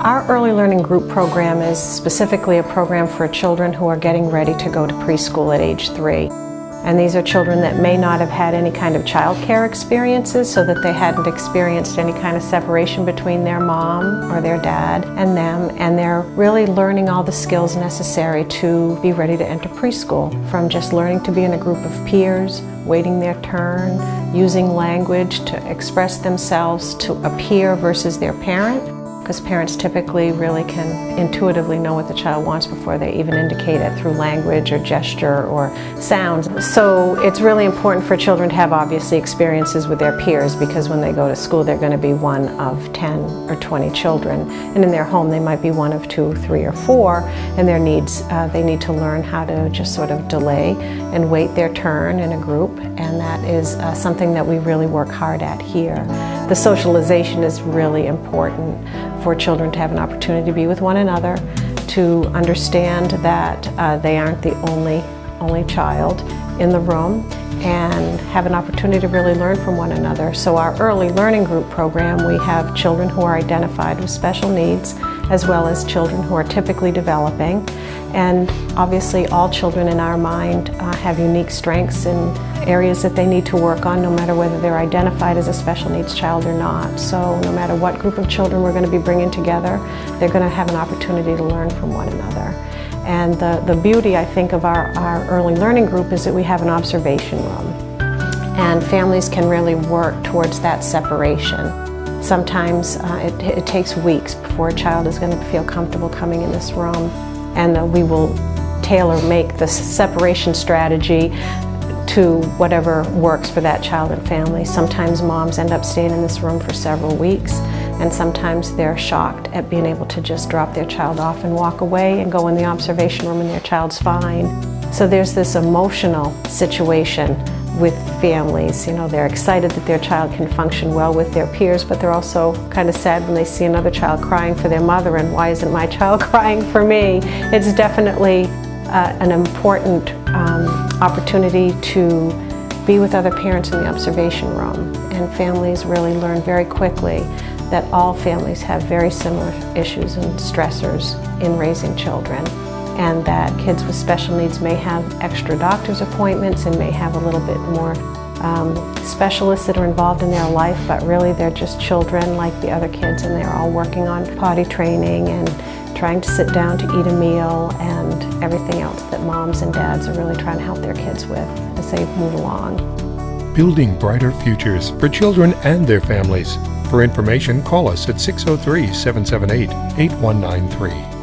Our early learning group program is specifically a program for children who are getting ready to go to preschool at age 3. And these are children that may not have had any kind of child care experiences, so that they hadn't experienced any kind of separation between their mom or their dad and them, and they're really learning all the skills necessary to be ready to enter preschool, from just learning to be in a group of peers, waiting their turn, using language to express themselves to a peer versus their parent, because parents typically really can intuitively know what the child wants before they even indicate it through language or gesture or sounds. So it's really important for children to have obviously experiences with their peers, because when they go to school they're going to be one of 10 or 20 children, and in their home they might be one of 2, 3, or 4, and their needs, they need to learn how to just sort of delay and wait their turn in a group, and that is something that we really work hard at here. The socialization is really important for children to have an opportunity to be with one another, to understand that they aren't the only child in the room, and have an opportunity to really learn from one another. So our early learning group program, we have children who are identified with special needs, as well as children who are typically developing. And obviously all children in our mind have unique strengths and areas that they need to work on, no matter whether they're identified as a special needs child or not. So no matter what group of children we're going to be bringing together, they're going to have an opportunity to learn from one another. And the beauty, I think, of our early learning group is that we have an observation room. And families can really work towards that separation. Sometimes it takes weeks before a child is going to feel comfortable coming in this room. And we will tailor-make the separation strategy to whatever works for that child and family. Sometimes moms end up staying in this room for several weeks, and sometimes they're shocked at being able to just drop their child off and walk away and go in the observation room and their child's fine. So there's this emotional situation with families. You know, they're excited that their child can function well with their peers, but they're also kind of sad when they see another child crying for their mother, and why isn't my child crying for me? It's definitely an important opportunity to be with other parents in the observation room. And families really learn very quickly that all families have very similar issues and stressors in raising children, and that kids with special needs may have extra doctor's appointments and may have a little bit more specialists that are involved in their life, but really they're just children like the other kids, and they're all working on potty training and trying to sit down to eat a meal and everything else that moms and dads are really trying to help their kids with as they move along. Building brighter futures for children and their families. For information, call us at 603-778-8193.